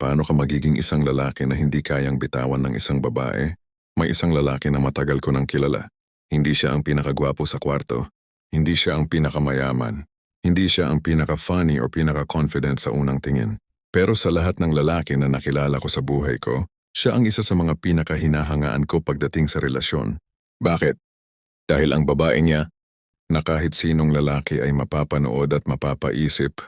Paano ka magiging isang lalaki na hindi kayang bitawan ng isang babae? May isang lalaki na matagal ko nang kilala. Hindi siya ang pinakagwapo sa kwarto. Hindi siya ang pinakamayaman. Hindi siya ang pinaka-funny or pinaka-confident sa unang tingin. Pero sa lahat ng lalaki na nakilala ko sa buhay ko, siya ang isa sa mga pinakahinahangaan ko pagdating sa relasyon. Bakit? Dahil ang babae niya, na kahit sinong lalaki ay mapapanood at mapapaisip,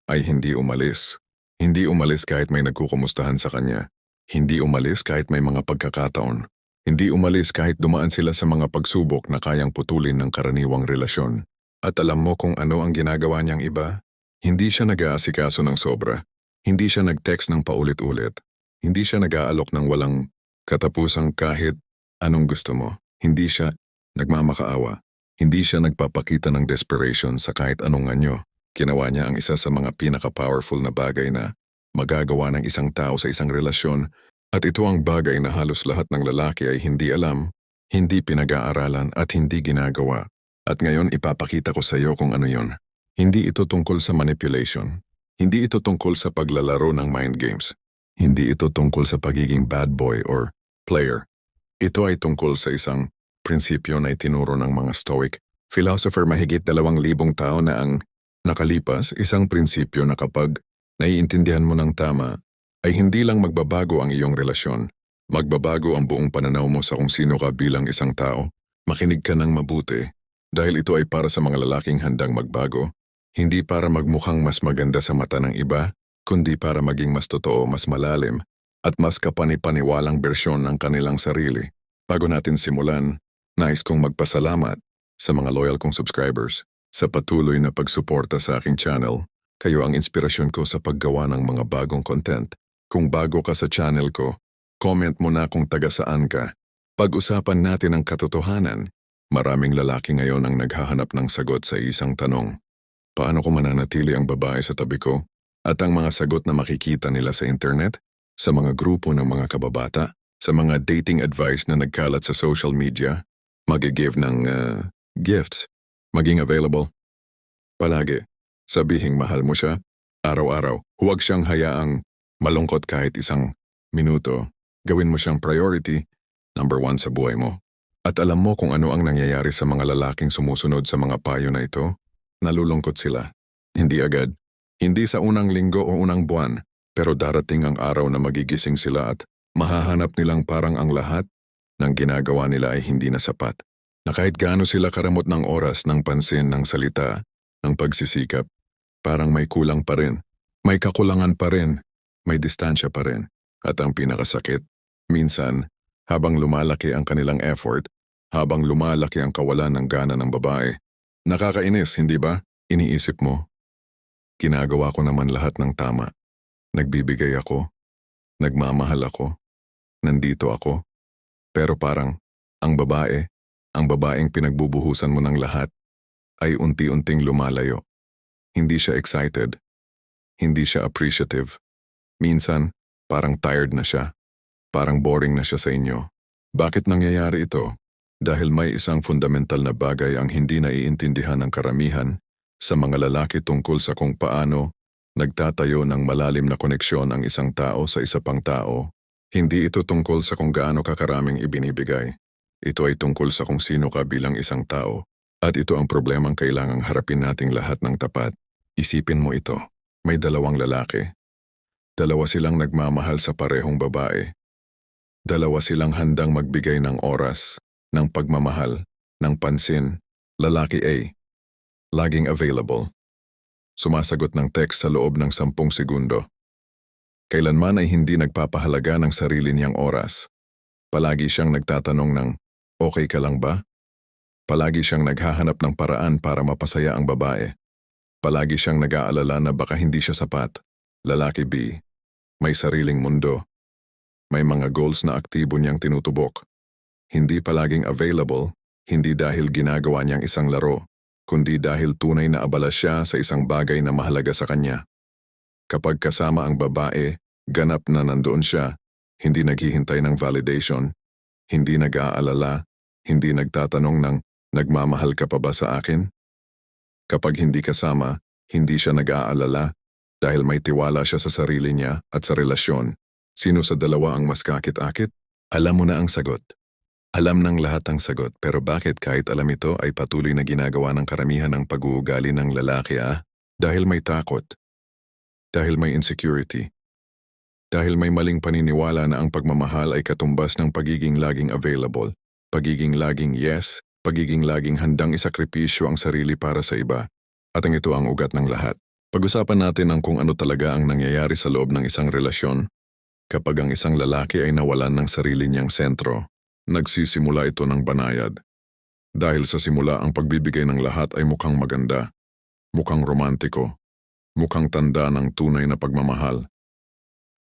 ay hindi umalis. Hindi umalis kahit may nagkukumustahan sa kanya. Hindi umalis kahit may mga pagkakataon. Hindi umalis kahit dumaan sila sa mga pagsubok na kayang putulin ng karaniwang relasyon. At alam mo kung ano ang ginagawa niyang iba? Hindi siya nag-aasikaso ng sobra. Hindi siya nag-text ng paulit-ulit. Hindi siya nag-aalok ng walang katapusang kahit anong gusto mo. Hindi siya nagmamakaawa. Hindi siya nagpapakita ng desperation sa kahit anong anyo. Ginawa niya ang isa sa mga pinaka-powerful na bagay na magagawa ng isang tao sa isang relasyon, at ito ang bagay na halos lahat ng lalaki ay hindi alam, hindi pinag-aaralan at hindi ginagawa. At ngayon ipapakita ko sa iyo kung ano yon. Hindi ito tungkol sa manipulation. Hindi ito tungkol sa paglalaro ng mind games. Hindi ito tungkol sa pagiging bad boy or player. Ito ay tungkol sa isang prinsipyo na itinuro ng mga Stoic philosopher mahigit 2,000 taon na ang nakalipas, isang prinsipyo na kapag naiintindihan mo ng tama, ay hindi lang magbabago ang iyong relasyon. Magbabago ang buong pananaw mo sa kung sino ka bilang isang tao. Makinig ka ng mabuti, dahil ito ay para sa mga lalaking handang magbago, hindi para magmukhang mas maganda sa mata ng iba, kundi para maging mas totoo, mas malalim, at mas kapani-paniwalang bersyon ng kanilang sarili. Bago natin simulan, nais kong magpasalamat sa mga loyal kong subscribers. Sa patuloy na pagsuporta sa aking channel, kayo ang inspirasyon ko sa paggawa ng mga bagong content. Kung bago ka sa channel ko, comment mo na kung taga saan ka. Pag-usapan natin ang katotohanan. Maraming lalaki ngayon ang naghahanap ng sagot sa isang tanong. Paano ko mananatili ang babae sa tabi ko? At ang mga sagot na makikita nila sa internet, sa mga grupo ng mga kababata, sa mga dating advice na nagkalat sa social media, mag-give ng gifts. Maging available. Palagi, sabihing mahal mo siya, araw-araw. Huwag siyang hayaang malungkot kahit isang minuto. Gawin mo siyang priority, number 1 sa buhay mo. At alam mo kung ano ang nangyayari sa mga lalaking sumusunod sa mga payo na ito? Nalulungkot sila. Hindi agad. Hindi sa unang linggo o unang buwan, pero darating ang araw na magigising sila at mahahanap nilang parang ang lahat ng ginagawa nila ay hindi na sapat. Na kahit gaano sila karamot ng oras, ng pansin, ng salita, ng pagsisikap, parang may kulang pa rin, may kakulangan pa rin, may distansya pa rin. At ang pinakasakit, minsan, habang lumalaki ang kanilang effort, habang lumalaki ang kawalan ng gana ng babae, nakakainis, hindi ba? Iniisip mo, ginagawa ko naman lahat ng tama. Nagbibigay ako, nagmamahal ako, nandito ako, pero parang ang babaeng pinagbubuhusan mo ng lahat, ay unti-unting lumalayo. Hindi siya excited. Hindi siya appreciative. Minsan, parang tired na siya. Parang boring na siya sa inyo. Bakit nangyayari ito? Dahil may isang fundamental na bagay ang hindi naiintindihan ng karamihan sa mga lalaki tungkol sa kung paano nagtatayo ng malalim na koneksyon ang isang tao sa isa pang tao. Hindi ito tungkol sa kung gaano kakaraming ibinibigay. Ito ay tungkol sa kung sino ka bilang isang tao. At ito ang problemang kailangang harapin nating lahat ng tapat. Isipin mo ito. May 2 lalaki. 2 silang nagmamahal sa parehong babae. 2 silang handang magbigay ng oras, ng pagmamahal, ng pansin. Lalaki A, laging available. Sumasagot ng text sa loob ng 10 segundo. Kailanman ay hindi nagpapahalaga ng sarili niyang oras. Palagi siyang nagtatanong ng, okay ka lang ba? Palagi siyang naghahanap ng paraan para mapasaya ang babae. Palagi siyang nag-aalala na baka hindi siya sapat. Lalaki B, may sariling mundo. May mga goals na aktibo niyang tinutubok. Hindi palaging available, hindi dahil ginagawa niyang isang laro, kundi dahil tunay na abala siya sa isang bagay na mahalaga sa kanya. Kapag kasama ang babae, ganap na nandoon siya, hindi naghihintay ng validation, hindi nag-aalala, hindi nagtatanong ng nagmamahal ka pa ba sa akin? Kapag hindi kasama, hindi siya nag-aalala, Dahil may tiwala siya sa sarili niya at sa relasyon. Sino sa dalawa ang mas kakit-akit? Alam mo na ang sagot. Alam ng lahat ang sagot, pero bakit kahit alam ito ay patuloy na ginagawa ng karamihan ng pag-uugali ng lalaki? Dahil may takot. Dahil may insecurity. Dahil may maling paniniwala na ang pagmamahal ay katumbas ng pagiging laging available, pagiging laging yes, pagiging laging handang isakripisyo ang sarili para sa iba. At ang ito ang ugat ng lahat. Pag-usapan natin ang kung ano talaga ang nangyayari sa loob ng isang relasyon. Kapag ang isang lalaki ay nawalan ng sarili niyang sentro, nagsisimula ito ng banayad. Dahil sa simula ang pagbibigay ng lahat ay mukhang maganda, mukhang romantiko, mukhang tanda ng tunay na pagmamahal.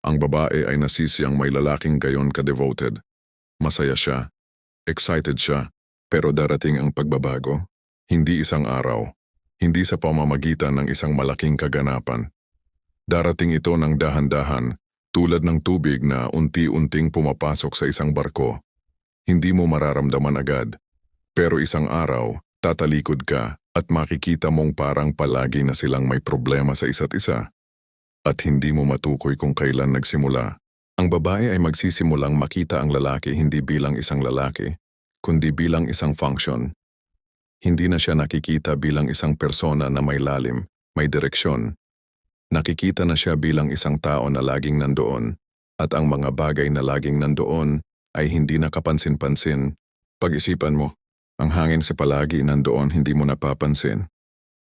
Ang babae ay nasisiyang may lalaking gayon ka-devoted. Masaya siya, excited siya, pero darating ang pagbabago. Hindi isang araw, hindi sa pamamagitan ng isang malaking kaganapan. Darating ito ng dahan-dahan, tulad ng tubig na unti-unting pumapasok sa isang barko. Hindi mo mararamdaman agad, pero isang araw, tatalikod ka at makikita mong parang palagi na silang may problema sa isa't isa. At hindi mo matukoy kung kailan nagsimula. Ang babae ay magsisimulang makita ang lalaki hindi bilang isang lalaki, kundi bilang isang function. Hindi na siya nakikita bilang isang persona na may lalim, may direksyon. Nakikita na siya bilang isang tao na laging nandoon, at ang mga bagay na laging nandoon ay hindi nakapansin-pansin. Pag-isipan mo, ang hangin sa palagi nandoon hindi mo napapansin.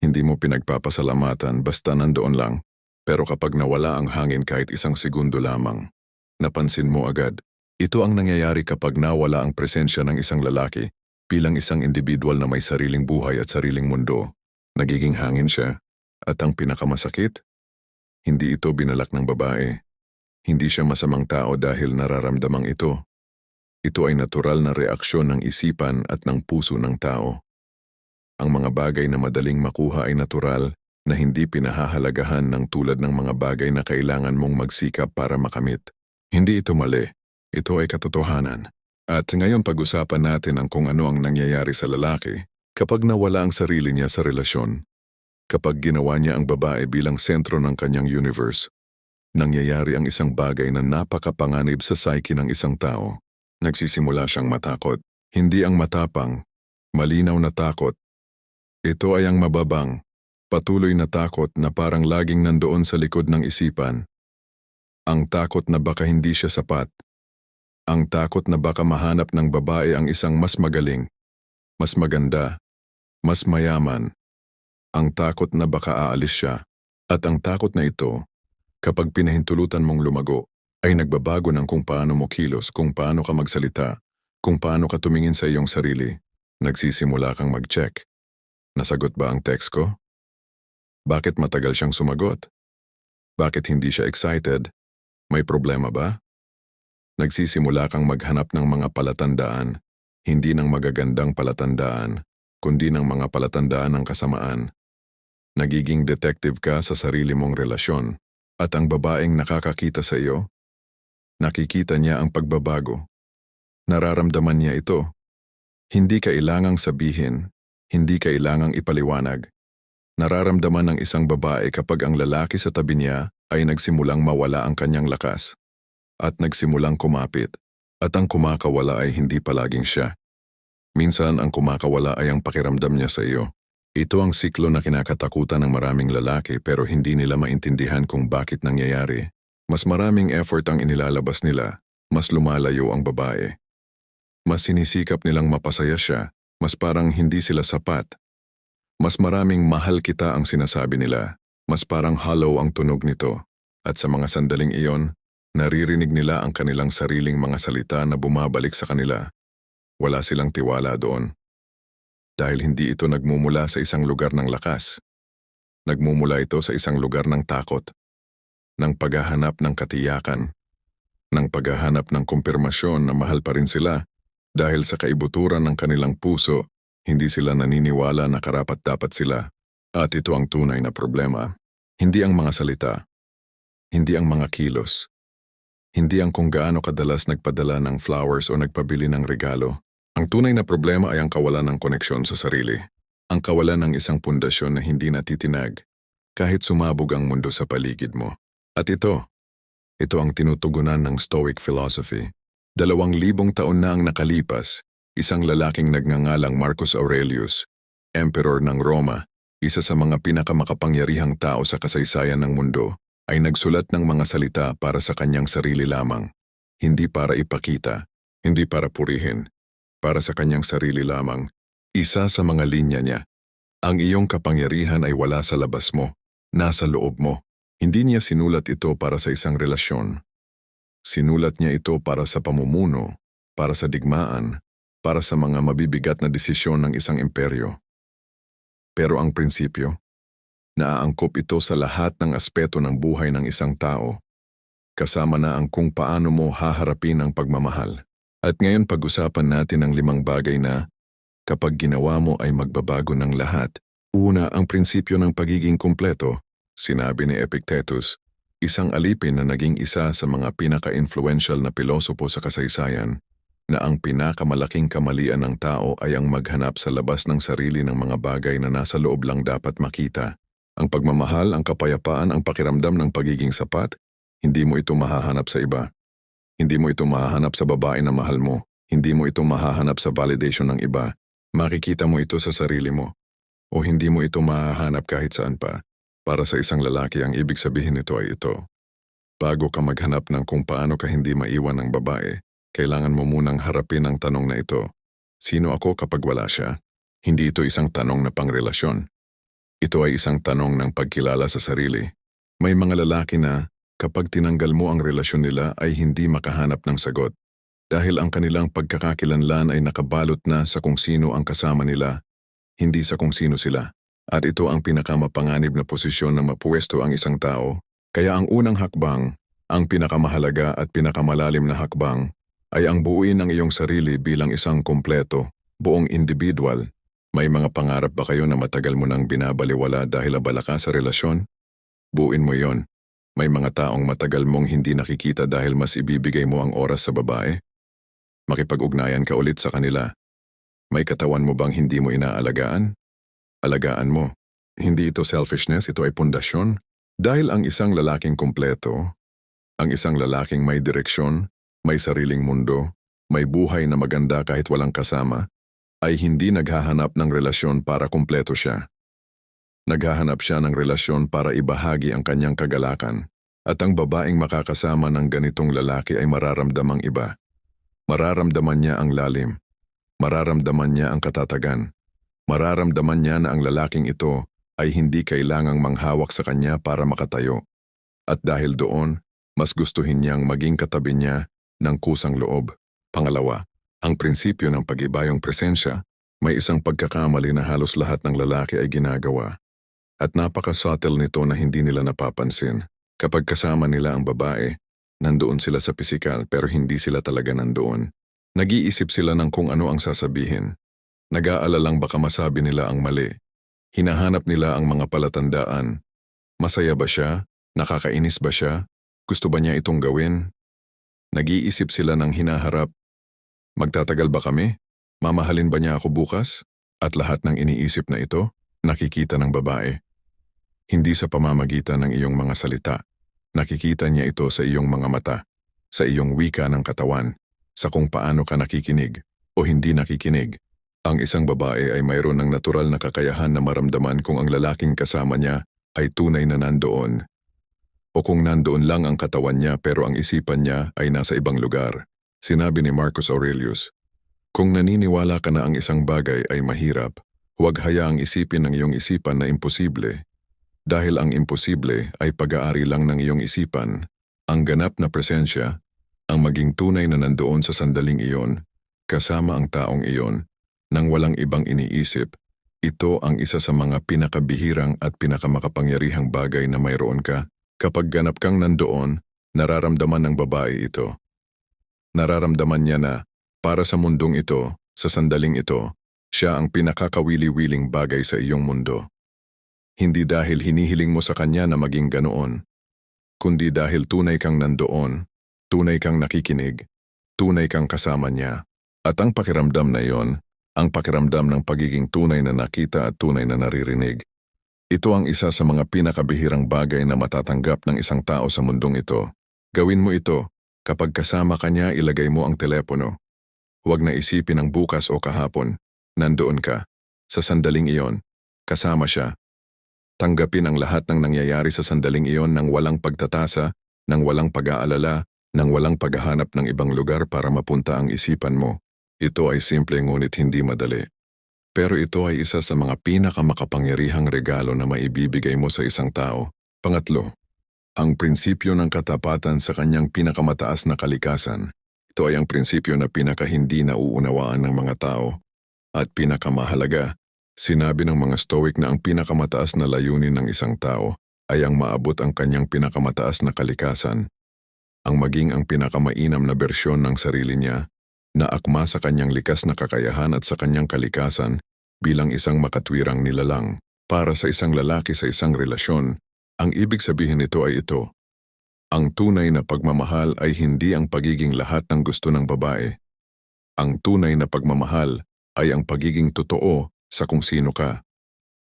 Hindi mo pinagpapasalamatan basta nandoon lang. Pero kapag nawala ang hangin kahit isang segundo lamang, napansin mo agad. Ito ang nangyayari kapag nawala ang presensya ng isang lalaki bilang isang individual na may sariling buhay at sariling mundo. Nagiging hangin siya. At ang pinakamasakit, hindi ito binalak ng babae. Hindi siya masamang tao dahil nararamdamang ito. Ito ay natural na reaksyon ng isipan at ng puso ng tao. Ang mga bagay na madaling makuha ay natural na hindi pinahahalagahan ng tulad ng mga bagay na kailangan mong magsikap para makamit. Hindi ito mali. Ito ay katotohanan. At ngayon pag-usapan natin ang kung ano ang nangyayari sa lalaki kapag nawala ang sarili niya sa relasyon. Kapag ginawa niya ang babae bilang sentro ng kanyang universe, nangyayari ang isang bagay na napakapanganib sa psyche ng isang tao. Nagsisimula siyang matakot. Hindi ang matapang, malinaw na takot. Ito ay ang mababang, patuloy na takot na parang laging nandoon sa likod ng isipan. Ang takot na baka hindi siya sapat. Ang takot na baka mahanap ng babae ang isang mas magaling, mas maganda, mas mayaman. Ang takot na baka aalis siya. At ang takot na ito, kapag pinahintulutan mong lumago, ay nagbabago ng kung paano mo kilos, kung paano ka magsalita, kung paano ka tumingin sa iyong sarili. Nagsisimula kang mag-check. Nasagot ba ang text ko? Bakit matagal siyang sumagot? Bakit hindi siya excited? May problema ba? Nagsisimula kang maghanap ng mga palatandaan, hindi ng magagandang palatandaan, kundi ng mga palatandaan ng kasamaan. Nagiging detective ka sa sarili mong relasyon, at ang babaeng nakakakita sa iyo, nakikita niya ang pagbabago. Nararamdaman niya ito. Hindi kailangang sabihin, hindi kailangang ipaliwanag. Nararamdaman ng isang babae kapag ang lalaki sa tabi niya ay nagsimulang mawala ang kanyang lakas. At nagsimulang kumapit, at ang kumakawala ay hindi palaging siya. Minsan ang kumakawala ay ang pakiramdam niya sa iyo. Ito ang siklo na kinakatakutan ng maraming lalaki pero hindi nila maintindihan kung bakit nangyayari. Mas maraming effort ang inilalabas nila, mas lumalayo ang babae. Mas sinisikap nilang mapasaya siya, mas parang hindi sila sapat. Mas maraming mahal kita ang sinasabi nila, mas parang hollow ang tunog nito. At sa mga sandaling iyon, naririnig nila ang kanilang sariling mga salita na bumabalik sa kanila. Wala silang tiwala doon. Dahil hindi ito nagmumula sa isang lugar ng lakas. Nagmumula ito sa isang lugar ng takot, ng paghahanap ng katiyakan, ng paghahanap ng kumpirmasyon na mahal pa rin sila. Dahil sa kaibuturan ng kanilang puso, hindi sila naniniwala na karapat-dapat sila. At ito ang tunay na problema. Hindi ang mga salita. Hindi ang mga kilos. Hindi ang kung gaano kadalas nagpadala ng flowers o nagpabili ng regalo. Ang tunay na problema ay ang kawalan ng koneksyon sa sarili. Ang kawalan ng isang pundasyon na hindi natitinag. kahit sumabog ang mundo sa paligid mo. At ito ang tinutugunan ng Stoic philosophy. 2,000 taon na ang nakalipas, isang lalaking nagngangalang Marcus Aurelius, Emperor ng Roma, isa sa mga pinakamakapangyarihang tao sa kasaysayan ng mundo, ay nagsulat ng mga salita para sa kanyang sarili lamang. Hindi para ipakita, hindi para purihin, para sa kanyang sarili lamang. Isa sa mga linya niya, ang iyong kapangyarihan ay wala sa labas mo, nasa loob mo. Hindi niya sinulat ito para sa isang relasyon. Sinulat niya ito para sa pamumuno, para sa digmaan, para sa mga mabibigat na desisyon ng isang imperyo. Pero ang prinsipyo, naaangkop ito sa lahat ng aspeto ng buhay ng isang tao, kasama na ang kung paano mo haharapin ang pagmamahal. At ngayon pag-usapan natin ang 5 bagay na, kapag ginawa mo ay magbabago ng lahat. Una, ang prinsipyo ng pagiging kumpleto. Sinabi ni Epictetus, isang alipin na naging isa sa mga pinaka-influential na pilosopo sa kasaysayan, na ang pinakamalaking kamalian ng tao ay ang maghanap sa labas ng sarili ng mga bagay na nasa loob lang dapat makita. Ang pagmamahal, ang kapayapaan, ang pakiramdam ng pagiging sapat, hindi mo ito mahahanap sa iba. Hindi mo ito mahahanap sa babae na mahal mo. Hindi mo ito mahahanap sa validation ng iba. Makikita mo ito sa sarili mo. O hindi mo ito mahahanap kahit saan pa. Para sa isang lalaki, ang ibig sabihin nito ay ito. Bago ka maghanap ng kung paano ka hindi maiwan ng babae, kailangan mo munang harapin ang tanong na ito. Sino ako kapag wala siya? Hindi ito isang tanong na pangrelasyon. Ito ay isang tanong ng pagkilala sa sarili. May mga lalaki na, kapag tinanggal mo ang relasyon nila ay hindi makahanap ng sagot. Dahil ang kanilang pagkakakilanlan ay nakabalot na sa kung sino ang kasama nila, hindi sa kung sino sila. At ito ang pinakamapanganib na posisyon na mapuwesto ang isang tao. Kaya ang unang hakbang, ang pinakamahalaga at pinakamalalim na hakbang, ay ang buuin ang iyong sarili bilang isang kumpleto, buong individual. May mga pangarap ba kayo na matagal mo nang binabaliwala dahil abala ka sa relasyon? Buuin mo yon. May mga taong matagal mong hindi nakikita dahil mas ibibigay mo ang oras sa babae? Makipag-ugnayan ka ulit sa kanila. May katawan mo bang hindi mo inaalagaan? Alagaan mo. Hindi ito selfishness, ito ay pundasyon. Dahil ang isang lalaking kumpleto, ang isang lalaking may direksyon, may sariling mundo, may buhay na maganda kahit walang kasama, ay hindi naghahanap ng relasyon para kumpleto siya. Naghahanap siya ng relasyon para ibahagi ang kanyang kagalakan. At ang babaeng makakasama ng ganitong lalaki ay mararamdamang iba. Mararamdaman niya ang lalim. Mararamdaman niya ang katatagan. Mararamdaman niya na ang lalaking ito ay hindi kailangang manghawak sa kanya para makatayo. At dahil doon, mas gustuhin niyang maging katabi niya ng kusang loob. Pangalawa, ang prinsipyo ng pag-ibayong presensya, may isang pagkakamali na halos lahat ng lalaki ay ginagawa. At napaka-subtle nito na hindi nila napapansin. Kapag kasama nila ang babae, nandoon sila sa pisikal pero hindi sila talaga nandoon. Nag-iisip sila ng kung ano ang sasabihin. Nag-aalalang baka masabi nila ang mali. Hinahanap nila ang mga palatandaan. Masaya ba siya? Nakakainis ba siya? Gusto ba niya itong gawin? Nag-iisip sila ng hinaharap. Magtatagal ba kami? Mamahalin ba niya ako bukas? At lahat ng iniisip na ito, nakikita ng babae. Hindi sa pamamagitan ng iyong mga salita. Nakikita niya ito sa iyong mga mata, sa iyong wika ng katawan, sa kung paano ka nakikinig o hindi nakikinig. Ang isang babae ay mayroon ng natural na kakayahan na maramdaman kung ang lalaking kasama niya ay tunay na nandoon. O kung nandoon lang ang katawan niya pero ang isipan niya ay nasa ibang lugar. Sinabi ni Marcus Aurelius, kung naniniwala ka na ang isang bagay ay mahirap, huwag hayaang isipin ng iyong isipan na imposible. Dahil ang imposible ay pag-aari lang ng iyong isipan, ang ganap na presensya, ang maging tunay na nandoon sa sandaling iyon, kasama ang taong iyon, nang walang ibang iniisip, ito ang isa sa mga pinakabihirang at pinakamakapangyarihang bagay na mayroon ka. Kapag ganap kang nandoon, nararamdaman ng babae ito. Nararamdaman niya na, para sa mundong ito, sa sandaling ito, siya ang pinakakawili-wiling bagay sa iyong mundo. Hindi dahil hinihiling mo sa kanya na maging ganoon, kundi dahil tunay kang nandoon, tunay kang nakikinig, tunay kang kasama niya. At ang pakiramdam na iyon, ang pakiramdam ng pagiging tunay na nakita at tunay na naririnig, Ito ang isa sa mga pinakabihirang bagay na matatanggap ng isang tao sa mundong ito. Gawin mo ito. Kapag kasama ka niya, ilagay mo ang telepono. Huwag na isipin ang bukas o kahapon. Nandoon ka. Sa sandaling iyon, kasama siya. Tanggapin ang lahat ng nangyayari sa sandaling iyon nang walang pagtatasa, nang walang pag-aalala, nang walang paghahanap ng ibang lugar para mapunta ang isipan mo. Ito ay simple ngunit hindi madali. Pero ito ay isa sa mga pinakamakapangyarihang regalo na maibibigay mo sa isang tao. Pangatlo, ang prinsipyo ng katapatan sa kanyang pinakamataas na kalikasan. Ito ay ang prinsipyo na pinakahindi nauunawaan ng mga tao. At pinakamahalaga, sinabi ng mga Stoic na ang pinakamataas na layunin ng isang tao ay ang maabot ang kanyang pinakamataas na kalikasan. Ang maging ang pinakamainam na bersyon ng sarili niya, na akma sa kanyang likas na kakayahan at sa kanyang kalikasan bilang isang makatwirang nilalang. Para sa isang lalaki sa isang relasyon, ang ibig sabihin nito ay ito. Ang tunay na pagmamahal ay hindi ang pagiging lahat ng gusto ng babae. Ang tunay na pagmamahal ay ang pagiging totoo sa kung sino ka,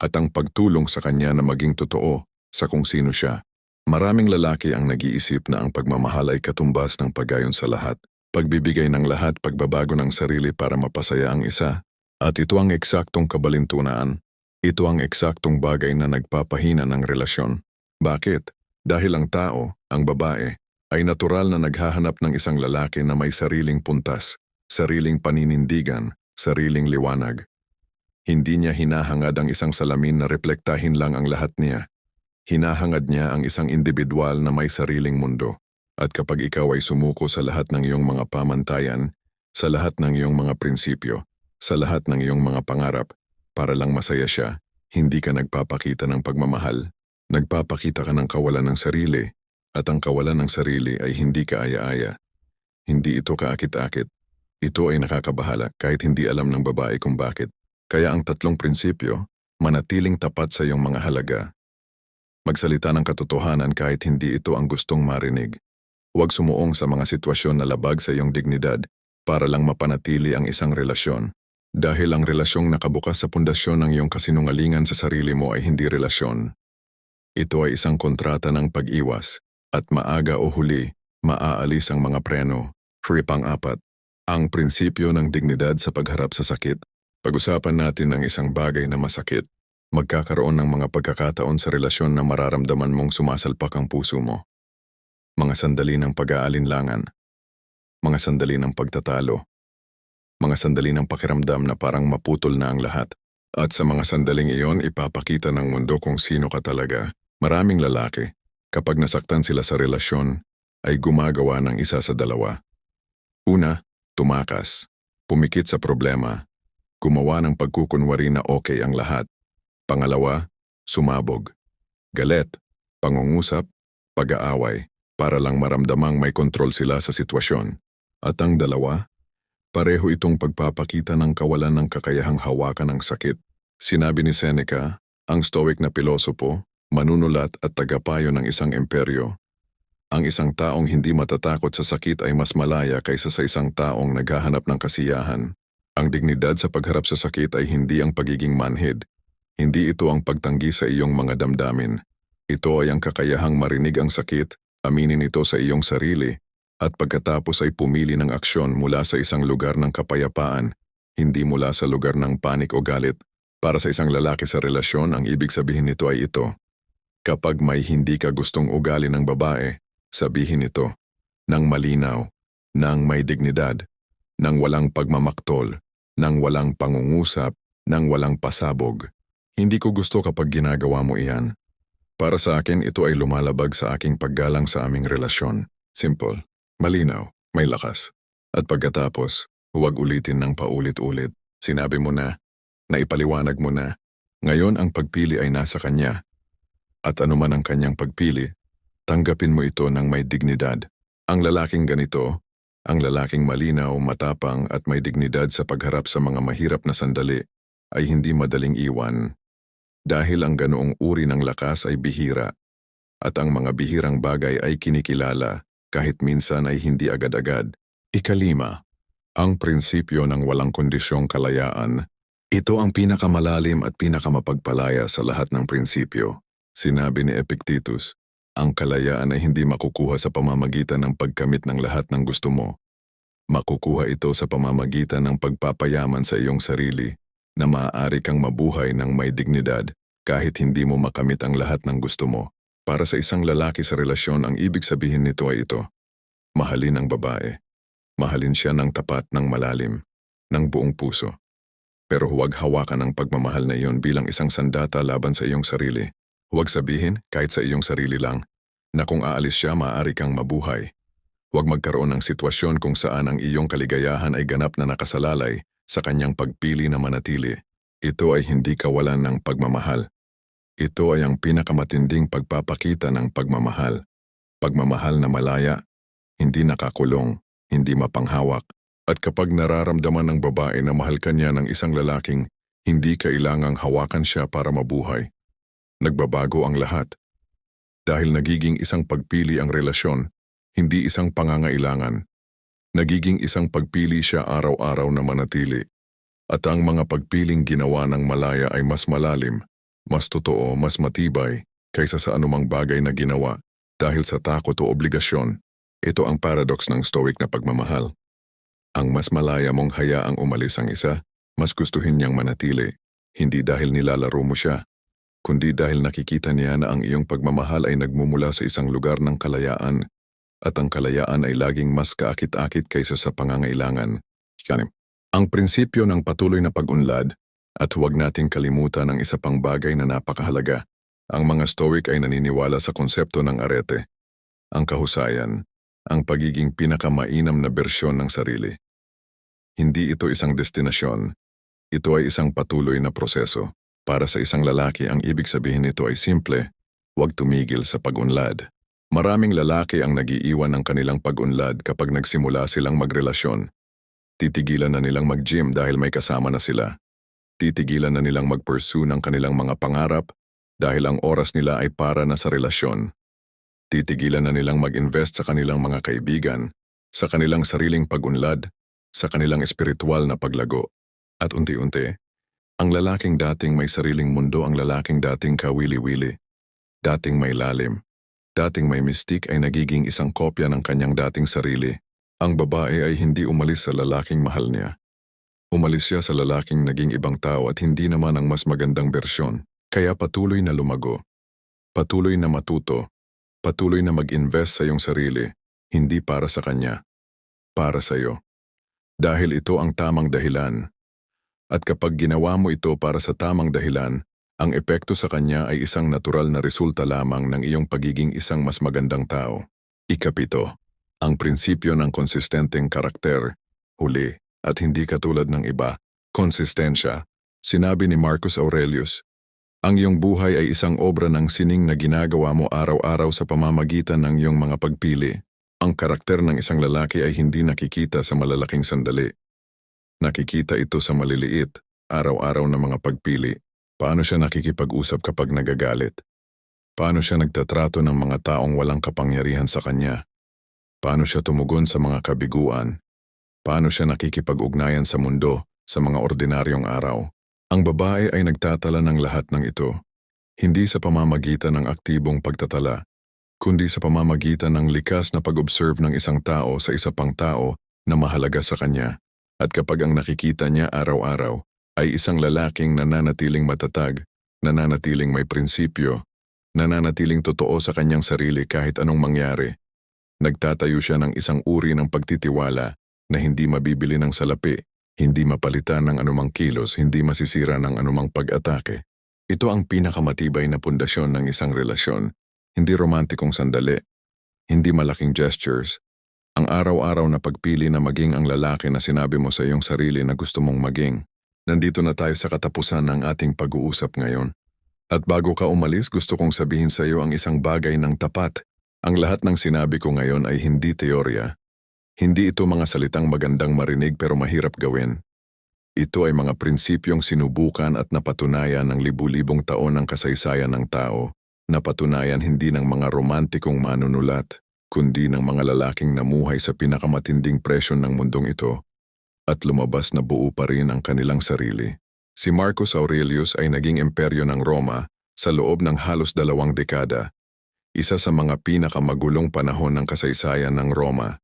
at ang pagtulong sa kanya na maging totoo sa kung sino siya. Maraming lalaki ang nag-iisip na ang pagmamahal ay katumbas ng paggayon sa lahat, pagbibigay ng lahat, pagbabago ng sarili para mapasaya ang isa. At ito ang eksaktong kabalintunaan. Ito ang eksaktong bagay na nagpapahina ng relasyon. Bakit? Dahil ang tao, ang babae, ay natural na naghahanap ng isang lalaki na may sariling puntas, sariling paninindigan, sariling liwanag. Hindi niya hinahangad ang isang salamin na reflektahin lang ang lahat niya. Hinahangad niya ang isang individual na may sariling mundo. At kapag ikaw ay sumuko sa lahat ng iyong mga pamantayan, sa lahat ng iyong mga prinsipyo, sa lahat ng iyong mga pangarap, para lang masaya siya, hindi ka nagpapakita ng pagmamahal. Nagpapakita ka ng kawalan ng sarili, at ang kawalan ng sarili ay hindi kaaya-aya. Hindi ito kaakit-akit. Ito ay nakakabahala kahit hindi alam ng babae kung bakit. Kaya ang tatlong prinsipyo, manatiling tapat sa iyong mga halaga. Magsalita ng katotohanan kahit hindi ito ang gustong marinig. Huwag sumuong sa mga sitwasyon na labag sa iyong dignidad para lang mapanatili ang isang relasyon. Dahil ang relasyong nakabukas sa pundasyon ng iyong kasinungalingan sa sarili mo ay hindi relasyon. Ito ay isang kontrata ng pag-iwas, at maaga o huli, maaalis ang mga preno. Pang-apat, ang prinsipyo ng dignidad sa pagharap sa sakit. Pag-usapan natin ang isang bagay na masakit. Magkakaroon ng mga pagkakataon sa relasyon na mararamdaman mong sumasalpak ang puso mo. Mga sandali ng pag-aalinlangan. Mga sandali ng pagtatalo. Mga sandali ng pakiramdam na parang maputol na ang lahat. At sa mga sandaling iyon, ipapakita ng mundo kung sino ka talaga. Maraming lalaki, kapag nasaktan sila sa relasyon, ay gumagawa ng isa sa dalawa. Una, tumakas, pumikit sa problema, gumawa ng pagkukunwari na okay ang lahat. Pangalawa, sumabog, galit, pangungusap, pag-aaway, para lang maramdamang may kontrol sila sa sitwasyon. At ang dalawa, pareho itong pagpapakita ng kawalan ng kakayahang hawakan ng sakit. Sinabi ni Seneca, ang Stoic na pilosopo, manunulat at tagapayo ng isang imperyo. Ang isang taong hindi matatakot sa sakit ay mas malaya kaysa sa isang taong naghahanap ng kasiyahan. Ang dignidad sa pagharap sa sakit ay hindi ang pagiging manhid. Hindi ito ang pagtanggi sa iyong mga damdamin. Ito ay ang kakayahang marinig ang sakit, aminin ito sa iyong sarili, at pagkatapos ay pumili ng aksyon mula sa isang lugar ng kapayapaan, hindi mula sa lugar ng panik o galit. Para sa isang lalaki sa relasyon, ang ibig sabihin nito ay ito. Kapag may hindi ka gustong ugali ng babae, sabihin ito, nang malinaw, nang may dignidad, nang walang pagmamaktol, nang walang pangungusap, nang walang pasabog. Hindi ko gusto kapag ginagawa mo iyan. Para sa akin, ito ay lumalabag sa aking paggalang sa aming relasyon. Simple. Malinaw, may lakas. At pagkatapos, huwag ulitin ng paulit-ulit. Sinabi mo na, naipaliwanag mo na, ngayon ang pagpili ay nasa kanya. At anuman ang kanyang pagpili, tanggapin mo ito ng may dignidad. Ang lalaking ganito, ang lalaking malinaw, matapang at may dignidad sa pagharap sa mga mahirap na sandali, ay hindi madaling iwan. Dahil ang ganoong uri ng lakas ay bihira, at ang mga bihirang bagay ay kinikilala, kahit minsan ay hindi agad-agad. Ikalima, ang prinsipyo ng walang kondisyong kalayaan. Ito ang pinakamalalim at pinakamapagpalaya sa lahat ng prinsipyo. Sinabi ni Epictetus, ang kalayaan ay hindi makukuha sa pamamagitan ng pagkamit ng lahat ng gusto mo. Makukuha ito sa pamamagitan ng pagpapayaman sa iyong sarili na maaari kang mabuhay ng may dignidad kahit hindi mo makamit ang lahat ng gusto mo. Para sa isang lalaki sa relasyon, ang ibig sabihin nito ay ito. Mahalin ang babae. Mahalin siya ng tapat, ng malalim, ng buong puso. Pero huwag hawakan ang pagmamahal na iyon bilang isang sandata laban sa iyong sarili. Huwag sabihin, kahit sa iyong sarili lang, na kung aalis siya, maaari kang mabuhay. Huwag magkaroon ng sitwasyon kung saan ang iyong kaligayahan ay ganap na nakasalalay sa kanyang pagpili na manatili. Ito ay hindi kawalan ng pagmamahal. Ito ay ang pinakamatinding pagpapakita ng pagmamahal. Pagmamahal na malaya, hindi nakakulong, hindi mapanghawak. At kapag nararamdaman ng babae na mahal ka niya ng isang lalaking, hindi kailangang hawakan siya para mabuhay. Nagbabago ang lahat. Dahil nagiging isang pagpili ang relasyon, hindi isang pangangailangan. Nagiging isang pagpili siya araw-araw na manatili. At ang mga pagpiling ginawa ng malaya ay mas malalim, mas totoo, mas matibay, kaysa sa anumang bagay na ginawa dahil sa takot o obligasyon. Ito ang paradox ng Stoic na pagmamahal. Ang mas malaya mong hayaang umalis ang isa, mas gustuhin niyang manatili, hindi dahil nilalaro mo siya, kundi dahil nakikita niya na ang iyong pagmamahal ay nagmumula sa isang lugar ng kalayaan, at ang kalayaan ay laging mas kaakit-akit kaysa sa pangangailangan. Ang prinsipyo ng patuloy na pag-unlad, at huwag nating kalimutan ang isa pang bagay na napakahalaga. Ang mga Stoic ay naniniwala sa konsepto ng arete, ang kahusayan, ang pagiging pinakamainam na bersyon ng sarili. Hindi ito isang destinasyon, ito ay isang patuloy na proseso. Para sa isang lalaki, ang ibig sabihin nito ay simple, huwag tumigil sa pag-unlad. Maraming lalaki ang nagiiwan ng kanilang pag-unlad kapag nagsimula silang magrelasyon. Titigilan na nilang mag-gym dahil may kasama na sila. Titigilan na nilang mag-pursue ng kanilang mga pangarap dahil ang oras nila ay para na sa relasyon. Titigilan na nilang mag-invest sa kanilang mga kaibigan, sa kanilang sariling pag-unlad, sa kanilang espiritual na paglago. At unti-unti, ang lalaking dating may sariling mundo, ang lalaking dating kawili-wili, dating may lalim, dating may mystique ay nagiging isang kopya ng kanyang dating sarili. Ang babae ay hindi umalis sa lalaking mahal niya. Umalis siya sa lalaking naging ibang tao at hindi naman ang mas magandang bersyon. Kaya patuloy na lumago, patuloy na matuto, patuloy na mag-invest sa iyong sarili, hindi para sa kanya, para sa iyo. Dahil ito ang tamang dahilan. At kapag ginawa mo ito para sa tamang dahilan, ang epekto sa kanya ay isang natural na resulta lamang ng iyong pagiging isang mas magandang tao. Ikapito, ang prinsipyo ng konsistenteng karakter, huli, at hindi katulad ng iba, konsistensya. Sinabi ni Marcus Aurelius, ang iyong buhay ay isang obra ng sining na ginagawa mo araw-araw sa pamamagitan ng iyong mga pagpili. Ang karakter ng isang lalaki ay hindi nakikita sa malalaking sandali. Nakikita ito sa maliliit, araw-araw na mga pagpili. Paano siya nakikipag-usap kapag nagagalit? Paano siya nagtatrato ng mga taong walang kapangyarihan sa kanya? Paano siya tumugon sa mga kabiguan? Paano siya nakikipag-ugnayan sa mundo, sa mga ordinaryong araw? Ang babae ay nagtatala ng lahat ng ito, hindi sa pamamagitan ng aktibong pagtatala, kundi sa pamamagitan ng likas na pag-observe ng isang tao sa isa pang tao na mahalaga sa kanya. At kapag ang nakikita niya araw-araw ay isang lalaking nananatiling matatag, nananatiling may prinsipyo, nananatiling totoo sa kanyang sarili kahit anong mangyari, nagtatayo siya ng isang uri ng pagtitiwala na hindi mabibili ng salapi, hindi mapalitan ng anumang kilos, hindi masisira ng anumang pag-atake. Ito ang pinakamatibay na pundasyon ng isang relasyon. Hindi romantikong sandali, hindi malaking gestures. Ang araw-araw na pagpili na maging ang lalaki na sinabi mo sa iyong sarili na gusto mong maging. Nandito na tayo sa katapusan ng ating pag-uusap ngayon. At bago ka umalis, gusto kong sabihin sa iyo ang isang bagay ng tapat. Ang lahat ng sinabi ko ngayon ay hindi teorya. Hindi ito mga salitang magandang marinig pero mahirap gawin. Ito ay mga prinsipyong sinubukan at napatunayan ng libu-libong taon ng kasaysayan ng tao. Napatunayan hindi ng mga romantikong manunulat, kundi ng mga lalaking namuhay sa pinakamatinding presyon ng mundong ito at lumabas na buo pa rin ang kanilang sarili. Si Marcus Aurelius ay naging imperyo ng Roma sa loob ng halos 2 dekada, isa sa mga pinakamagulong panahon ng kasaysayan ng Roma.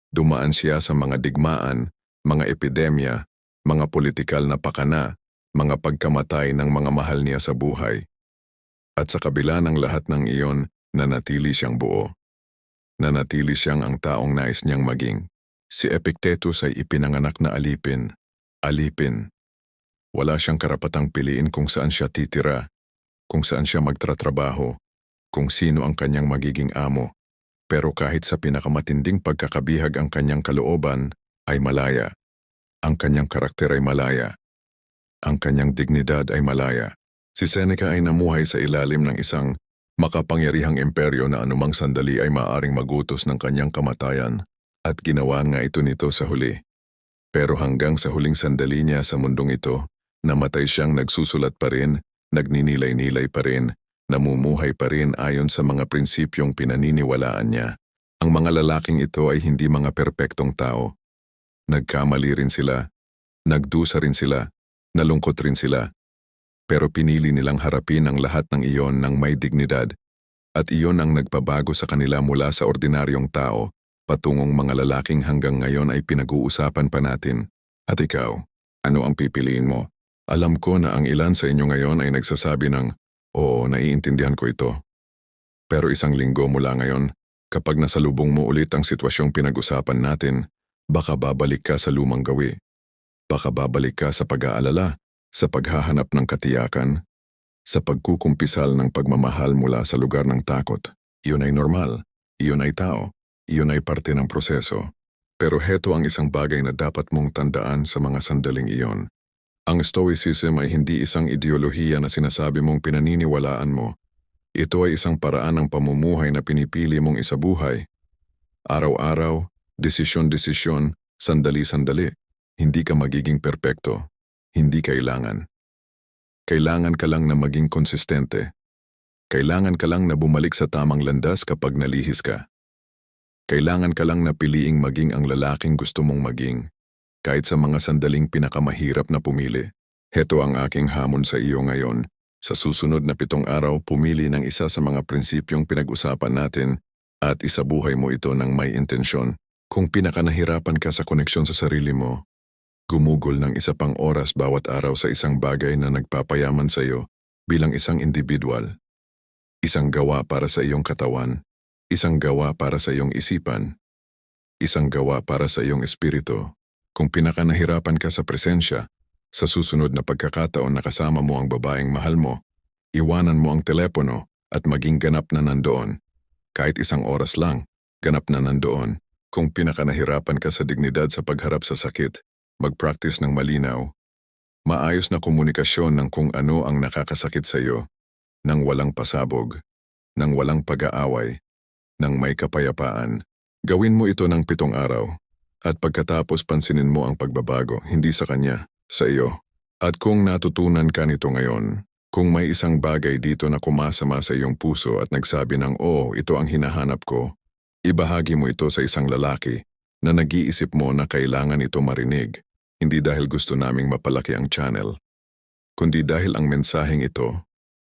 Dumaan siya sa mga digmaan, mga epidemya, mga politikal na pakana, mga pagkamatay ng mga mahal niya sa buhay. At sa kabila ng lahat ng iyon, nanatili siyang buo. Nanatili siyang ang taong nais niyang maging. Si Epictetus ay ipinanganak na alipin. Alipin. Wala siyang karapatang piliin kung saan siya titira, kung saan siya magtratrabaho, kung sino ang kanyang magiging amo. Pero kahit sa pinakamatinding pagkakabihag ang kanyang kalooban ay malaya. Ang kanyang karakter ay malaya. Ang kanyang dignidad ay malaya. Si Seneca ay namuhay sa ilalim ng isang makapangyarihang imperyo na anumang sandali ay maaaring magutos ng kanyang kamatayan at ginawa nga ito nito sa huli. Pero hanggang sa huling sandali niya sa mundong ito, namatay siyang nagsusulat pa rin, nagninilay-nilay pa rin, namumuhay pa rin ayon sa mga prinsipyong pinaniniwalaan niya. Ang mga lalaking ito ay hindi mga perpektong tao. Nagkamali rin sila, nagdusa rin sila, nalungkot rin sila. Pero pinili nilang harapin ang lahat ng iyon ng may dignidad at iyon ang nagpabago sa kanila mula sa ordinaryong tao patungong mga lalaking hanggang ngayon ay pinag-uusapan pa natin. At ikaw, ano ang pipiliin mo? Alam ko na ang ilan sa inyo ngayon ay nagsasabi ng, oo, naiintindihan ko ito. Pero isang linggo mula ngayon, kapag nasalubong mo ulit ang sitwasyong pinag-usapan natin, baka babalik ka sa lumang gawi. Baka babalik ka sa pag-aalala, sa paghahanap ng katiyakan, sa pagkukumpisal ng pagmamahal mula sa lugar ng takot. Iyon ay normal, iyon ay tao, iyon ay parte ng proseso. Pero heto ang isang bagay na dapat mong tandaan sa mga sandaling iyon. Ang Stoicism ay hindi isang ideolohiya na sinasabi mong pinaniniwalaan mo. Ito ay isang paraan ng pamumuhay na pinipili mong isabuhay. Araw-araw, desisyon-desisyon, sandali-sandali. Hindi ka magiging perpekto. Hindi kailangan. Kailangan ka lang na maging konsistente. Kailangan ka lang na bumalik sa tamang landas kapag nalihis ka. Kailangan ka lang na piliing maging ang lalaking gusto mong maging, kahit sa mga sandaling pinakamahirap na pumili. Heto ang aking hamon sa iyo ngayon. Sa susunod na 7 araw, pumili ng isa sa mga prinsipyong pinag-usapan natin at isabuhay mo ito ng may intensyon. Kung pinakanahirapan ka sa koneksyon sa sarili mo, gumugol ng isa pang oras bawat araw sa isang bagay na nagpapayaman sa iyo bilang isang individual. Isang gawa para sa iyong katawan, isang gawa para sa iyong isipan, isang gawa para sa iyong espiritu. Kung pinakanahirapan ka sa presensya, sa susunod na pagkakataon na kasama mo ang babaeng mahal mo, iwanan mo ang telepono at maging ganap na nandoon. Kahit isang oras lang, ganap na nandoon. Kung pinakanahirapan ka sa dignidad sa pagharap sa sakit, mag-practice ng malinaw. Maayos na komunikasyon ng kung ano ang nakakasakit sa iyo, nang walang pasabog, nang walang pag-aaway, nang may kapayapaan. Gawin mo ito ng 7 araw, at pagkatapos pansinin mo ang pagbabago, hindi sa kanya, sa iyo. At kung natutunan ka nito ngayon, kung may isang bagay dito na kumasama sa iyong puso at nagsabi ng, oh, ito ang hinahanap ko, ibahagi mo ito sa isang lalaki na nag-iisip mo na kailangan ito marinig. Hindi dahil gusto naming mapalaki ang channel, kundi dahil ang mensaheng ito,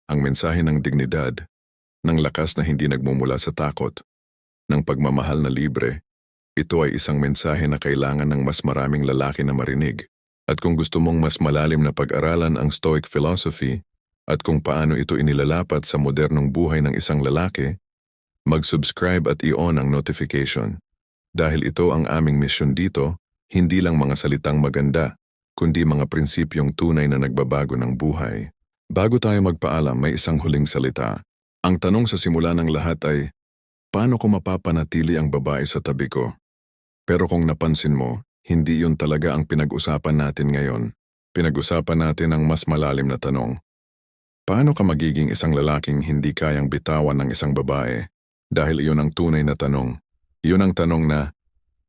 ang mensahe ng dignidad, ng lakas na hindi nagmumula sa takot, ng pagmamahal na libre, ito ay isang mensahe na kailangan ng mas maraming lalaki na marinig. At kung gusto mong mas malalim na pag-aralan ang Stoic philosophy at kung paano ito inilalapat sa modernong buhay ng isang lalaki, mag-subscribe at i-on ang notification. Dahil ito ang aming misyon dito, hindi lang mga salitang maganda, kundi mga prinsipyong tunay na nagbabago ng buhay. Bago tayo magpaalam, may isang huling salita. Ang tanong sa simula ng lahat ay, paano ko mapapanatili ang babae sa tabi ko? Pero kung napansin mo, hindi yun talaga ang pinag-usapan natin ngayon. Pinag-usapan natin ang mas malalim na tanong. Paano ka magiging isang lalaking hindi kayang bitawan ng isang babae? Dahil iyon ang tunay na tanong. Iyon ang tanong na,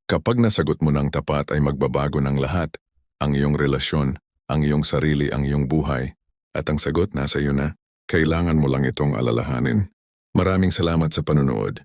kapag nasagot mo ng tapat ay magbabago ng lahat, ang iyong relasyon, ang iyong sarili, ang iyong buhay. At ang sagot nasa iyo na, kailangan mo lang itong alalahanin. Maraming salamat sa panunood.